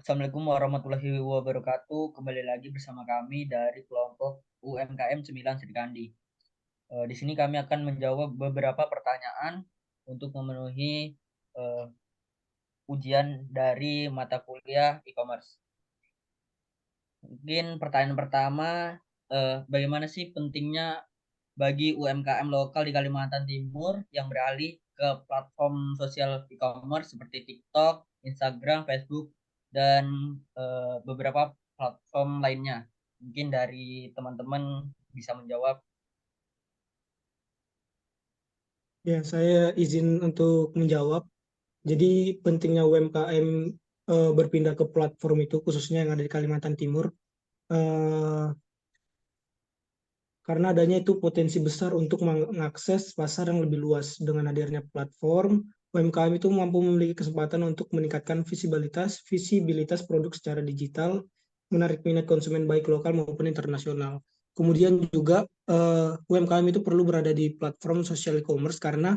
Assalamualaikum warahmatullahi wabarakatuh. Kembali lagi bersama kami dari kelompok UMKM 9 Serikandi. Di sini kami akan menjawab beberapa pertanyaan untuk memenuhi eh, ujian dari mata kuliah e-commerce. Mungkin pertanyaan pertama, bagaimana sih pentingnya bagi UMKM lokal di Kalimantan Timur yang beralih ke platform sosial e-commerce seperti TikTok, Instagram, Facebook, dan beberapa platform lainnya. Mungkin dari teman-teman bisa menjawab. Ya, saya izin untuk menjawab. Jadi pentingnya UMKM berpindah ke platform itu, khususnya yang ada di Kalimantan Timur, eh, karena adanya itu potensi besar untuk mengakses pasar yang lebih luas. Dengan hadirnya platform, UMKM itu mampu memiliki kesempatan untuk meningkatkan visibilitas produk secara digital, menarik minat konsumen baik lokal maupun internasional. Kemudian juga UMKM itu perlu berada di platform social e-commerce karena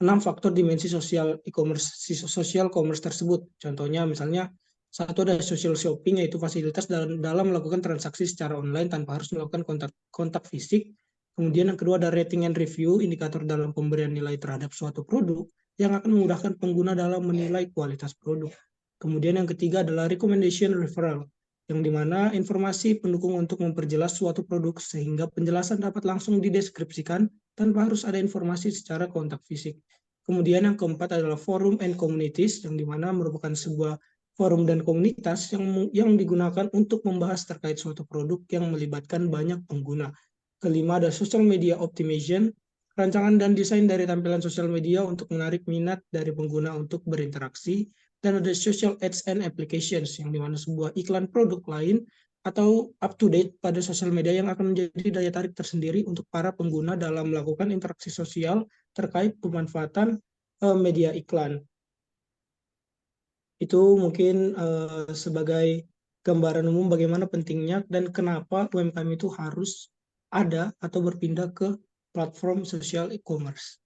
6 faktor dimensi sosial e-commerce, social commerce tersebut. Contohnya misalnya satu ada social shopping, yaitu fasilitas dalam melakukan transaksi secara online tanpa harus melakukan kontak fisik. Kemudian yang kedua ada rating and review, indikator dalam pemberian nilai terhadap suatu produk yang akan memudahkan pengguna dalam menilai kualitas produk. Kemudian yang ketiga adalah recommendation referral, yang dimana informasi pendukung untuk memperjelas suatu produk sehingga penjelasan dapat langsung dideskripsikan tanpa harus ada informasi secara kontak fisik. Kemudian yang keempat adalah forum and communities, yang dimana merupakan sebuah forum dan komunitas yang digunakan untuk membahas terkait suatu produk yang melibatkan banyak pengguna. Kelima ada social media optimization, rancangan dan desain dari tampilan sosial media untuk menarik minat dari pengguna untuk berinteraksi. Dan ada social ads and applications, yang dimana sebuah iklan produk lain atau up to date pada sosial media yang akan menjadi daya tarik tersendiri untuk para pengguna dalam melakukan interaksi sosial terkait pemanfaatan media iklan. Itu mungkin sebagai gambaran umum bagaimana pentingnya dan kenapa UMKM itu harus ada atau berpindah ke platform sosial e-commerce.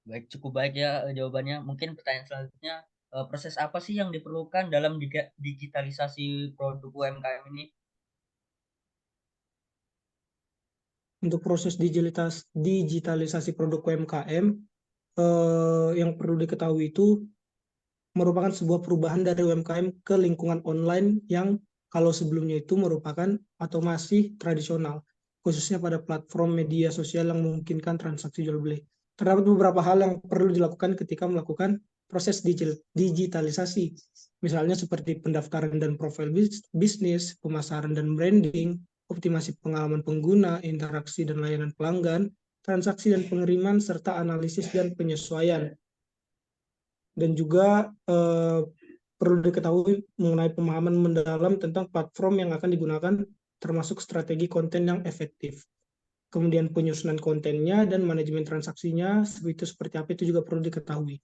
Baik, cukup baik ya jawabannya. Mungkin pertanyaan selanjutnya, proses apa sih yang diperlukan dalam digitalisasi produk UMKM ini? Untuk proses digitalisasi produk UMKM, yang perlu diketahui itu merupakan sebuah perubahan dari UMKM ke lingkungan online yang kalau sebelumnya itu merupakan atau masih tradisional, khususnya pada platform media sosial yang memungkinkan transaksi jual beli. Terdapat beberapa hal yang perlu dilakukan ketika melakukan proses digitalisasi, misalnya seperti pendaftaran dan profil bisnis, pemasaran dan branding, optimasi pengalaman pengguna, interaksi dan layanan pelanggan, transaksi dan pengiriman, serta analisis dan penyesuaian. Dan juga perlu diketahui mengenai pemahaman mendalam tentang platform yang akan digunakan, termasuk strategi konten yang efektif. Kemudian penyusunan kontennya dan manajemen transaksinya, itu seperti apa itu juga perlu diketahui.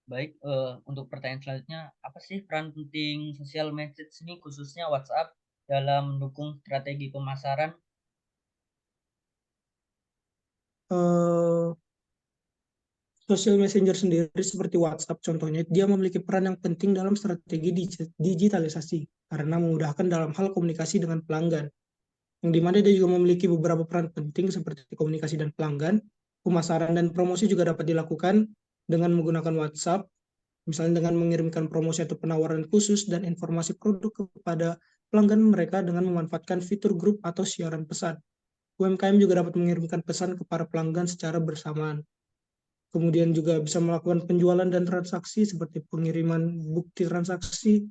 Baik, untuk pertanyaan selanjutnya, apa sih peran penting sosial message ini khususnya WhatsApp dalam mendukung strategi pemasaran? Eh, Social messenger sendiri seperti WhatsApp contohnya, dia memiliki peran yang penting dalam strategi digitalisasi karena memudahkan dalam hal komunikasi dengan pelanggan, yang dimana dia juga memiliki beberapa peran penting seperti komunikasi dan pelanggan, pemasaran dan promosi juga dapat dilakukan dengan menggunakan WhatsApp, misalnya dengan mengirimkan promosi atau penawaran khusus dan informasi produk kepada pelanggan mereka dengan memanfaatkan fitur grup atau siaran pesan. UMKM juga dapat mengirimkan pesan kepada pelanggan secara bersamaan. Kemudian juga bisa melakukan penjualan dan transaksi seperti pengiriman bukti transaksi,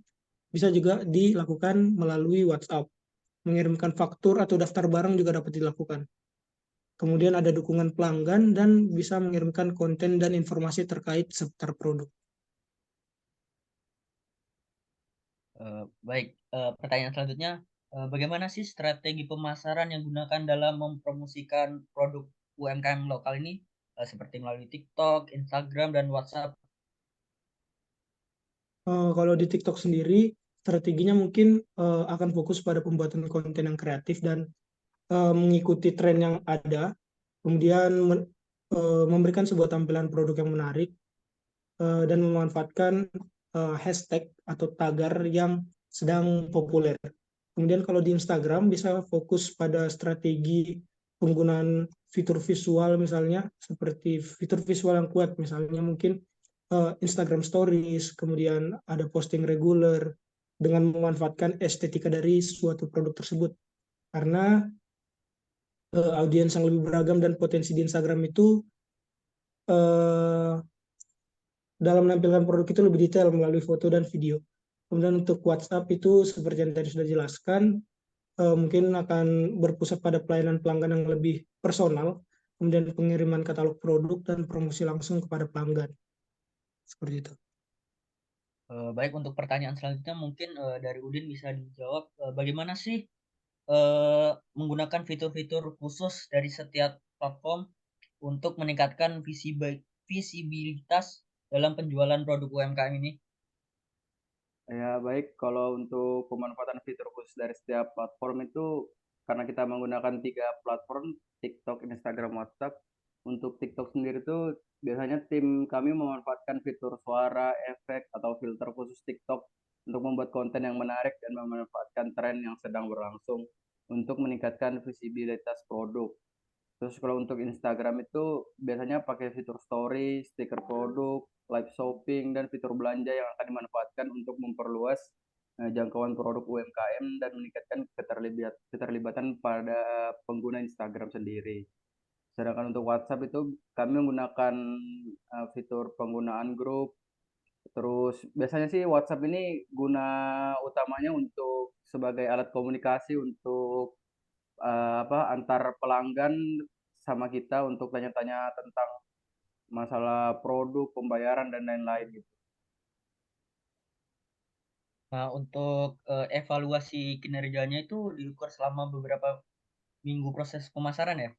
bisa juga dilakukan melalui WhatsApp. Mengirimkan faktur atau daftar barang juga dapat dilakukan. Kemudian ada dukungan pelanggan dan bisa mengirimkan konten dan informasi terkait seputar produk. Baik, pertanyaan selanjutnya, bagaimana sih strategi pemasaran yang digunakan dalam mempromosikan produk UMKM lokal ini, seperti melalui TikTok, Instagram, dan WhatsApp? Kalau di TikTok sendiri, strateginya mungkin akan fokus pada pembuatan konten yang kreatif dan mengikuti tren yang ada, kemudian memberikan sebuah tampilan produk yang menarik, dan memanfaatkan hashtag atau tagar yang sedang populer. Kemudian kalau di Instagram bisa fokus pada strategi penggunaan fitur visual misalnya, seperti fitur visual yang kuat, misalnya mungkin Instagram Stories, kemudian ada posting reguler dengan memanfaatkan estetika dari suatu produk tersebut. Karena audiens yang lebih beragam dan potensi di Instagram itu eh, dalam menampilkan produk itu lebih detail melalui foto dan video. Kemudian untuk WhatsApp itu seperti yang tadi sudah dijelaskan, mungkin akan berpusat pada pelayanan pelanggan yang lebih personal, kemudian pengiriman katalog produk dan promosi langsung kepada pelanggan. Seperti itu. Baik, untuk pertanyaan selanjutnya mungkin dari Udin bisa dijawab, bagaimana sih menggunakan fitur-fitur khusus dari setiap platform untuk meningkatkan visibilitas dalam penjualan produk UMKM ini? Ya, baik. Kalau untuk pemanfaatan fitur khusus dari setiap platform itu, karena kita menggunakan 3 platform, TikTok, Instagram, WhatsApp. Untuk TikTok sendiri itu, biasanya tim kami memanfaatkan fitur suara, efek, atau filter khusus TikTok untuk membuat konten yang menarik dan memanfaatkan tren yang sedang berlangsung untuk meningkatkan visibilitas produk. Terus kalau untuk Instagram itu biasanya pakai fitur story, stiker produk, live shopping, dan fitur belanja yang akan dimanfaatkan untuk memperluas jangkauan produk UMKM dan meningkatkan keterlibatan pada pengguna Instagram sendiri. Sedangkan untuk WhatsApp itu kami menggunakan fitur penggunaan grup. Terus biasanya sih WhatsApp ini guna utamanya untuk sebagai alat komunikasi untuk antar pelanggan sama kita untuk tanya-tanya tentang masalah produk, pembayaran dan lain-lain gitu. Nah, untuk evaluasi kinerjanya itu diukur selama beberapa minggu proses pemasaran ya?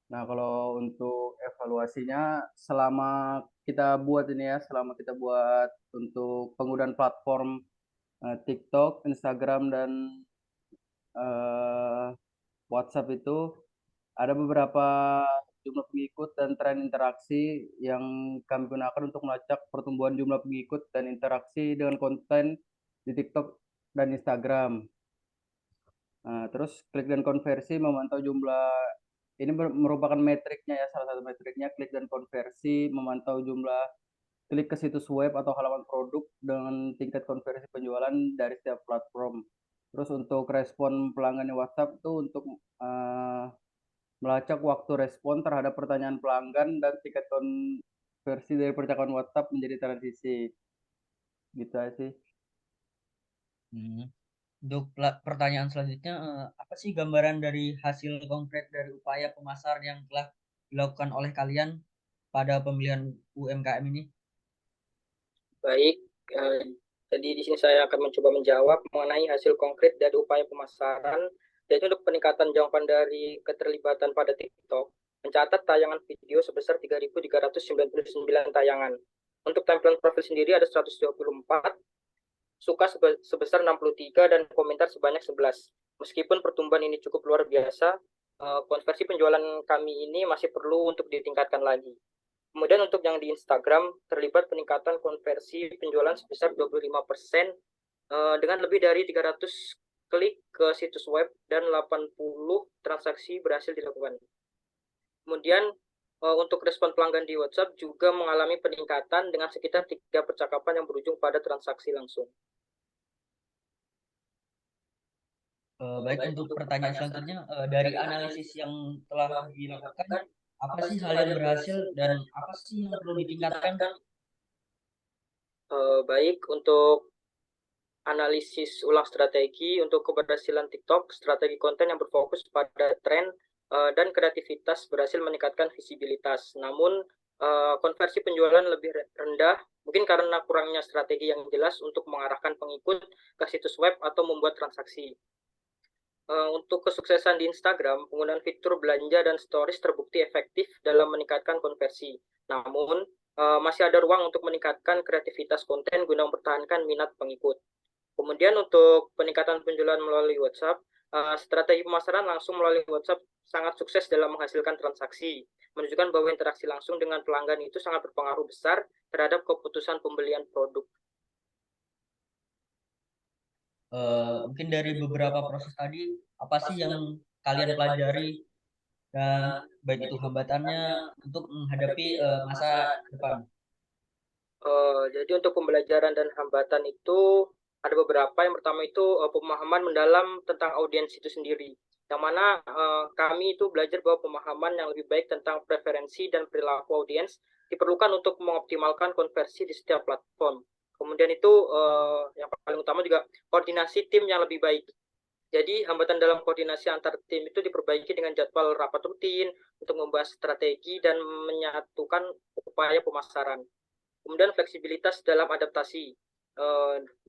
Nah, kalau untuk evaluasinya selama kita buat ini ya, selama kita buat untuk penggunaan platform TikTok, Instagram dan eh, WhatsApp itu ada beberapa jumlah pengikut dan tren interaksi yang kami gunakan untuk melacak pertumbuhan jumlah pengikut dan interaksi dengan konten di TikTok dan Instagram. Nah, terus klik dan konversi memantau jumlah ini merupakan metriknya ya, salah satu metriknya klik dan konversi memantau jumlah klik ke situs web atau halaman produk dengan tingkat konversi penjualan dari setiap platform. Terus untuk respon pelanggan di WhatsApp itu untuk eh, melacak waktu respon terhadap pertanyaan pelanggan dan tingkat konversi dari percakapan WhatsApp menjadi transisi. Gitu aja sih. Hmm. Untuk pertanyaan selanjutnya, apa sih gambaran dari hasil konkret dari upaya pemasaran yang telah dilakukan oleh kalian pada pemilihan UMKM ini? Baik, eh, jadi di sini saya akan mencoba menjawab mengenai hasil konkret dari upaya pemasaran, yaitu untuk peningkatan jangkauan dari keterlibatan pada TikTok, mencatat tayangan video sebesar 3.399 tayangan. Untuk tampilan profil sendiri ada 124, suka sebesar 63, dan komentar sebanyak 11. Meskipun pertumbuhan ini cukup luar biasa, konversi penjualan kami ini masih perlu untuk ditingkatkan lagi. Kemudian untuk yang di Instagram terlibat peningkatan konversi penjualan sebesar 25% dengan lebih dari 300 klik ke situs web dan 80 transaksi berhasil dilakukan. Kemudian untuk respon pelanggan di WhatsApp juga mengalami peningkatan dengan sekitar 3 percakapan yang berujung pada transaksi langsung. Baik, untuk pertanyaan selanjutnya, dari analisis yang telah dilakukan, apa sih hal yang berhasil dan apa sih yang perlu ditingkatkan? Baik, untuk analisis ulang strategi untuk keberhasilan TikTok, strategi konten yang berfokus pada tren dan kreativitas berhasil meningkatkan visibilitas. Namun konversi penjualan lebih rendah, mungkin karena kurangnya strategi yang jelas untuk mengarahkan pengikut ke situs web atau membuat transaksi. Untuk kesuksesan di Instagram, penggunaan fitur belanja dan stories terbukti efektif dalam meningkatkan konversi. Namun, masih ada ruang untuk meningkatkan kreativitas konten guna mempertahankan minat pengikut. Kemudian untuk peningkatan penjualan melalui WhatsApp, Strategi pemasaran langsung melalui WhatsApp sangat sukses dalam menghasilkan transaksi, menunjukkan bahwa interaksi langsung dengan pelanggan itu sangat berpengaruh besar terhadap keputusan pembelian produk. Mungkin dari beberapa proses tadi, apa sih yang kalian pelajari dan baik itu hambatannya untuk menghadapi masa depan? Jadi untuk pembelajaran dan hambatan itu ada beberapa. Yang pertama itu pemahaman mendalam tentang audiens itu sendiri. Yang mana kami itu belajar bahwa pemahaman yang lebih baik tentang preferensi dan perilaku audiens diperlukan untuk mengoptimalkan konversi di setiap platform. Kemudian itu yang paling utama juga koordinasi tim yang lebih baik. Jadi hambatan dalam koordinasi antar tim itu diperbaiki dengan jadwal rapat rutin untuk membahas strategi dan menyatukan upaya pemasaran. Kemudian fleksibilitas dalam adaptasi,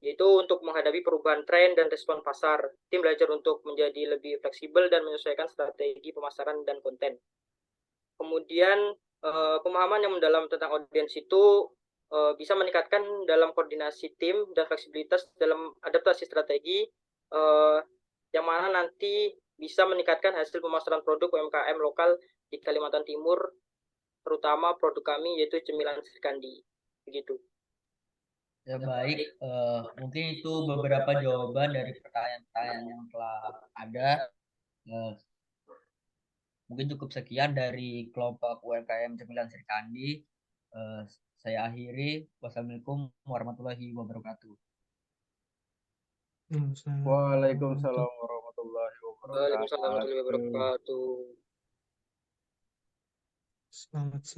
yaitu untuk menghadapi perubahan tren dan respon pasar. Tim belajar untuk menjadi lebih fleksibel dan menyesuaikan strategi pemasaran dan konten. Kemudian pemahaman yang mendalam tentang audiens itu bisa meningkatkan dalam koordinasi tim dan fleksibilitas dalam adaptasi strategi, yang mana nanti bisa meningkatkan hasil pemasaran produk UMKM lokal di Kalimantan Timur, terutama produk kami yaitu cemilan Srikandi. Begitu. Ya baik, mungkin itu beberapa jawaban dari pertanyaan-pertanyaan yang telah ada. Eh, Mungkin cukup sekian dari kelompok UMKM Cemilan Srikandi. Saya akhiri. Wassalamualaikum warahmatullahi wabarakatuh. Waalaikumsalam warahmatullahi Waalaikumsalam warahmatullahi wabarakatuh. wabarakatuh. Selamat siang.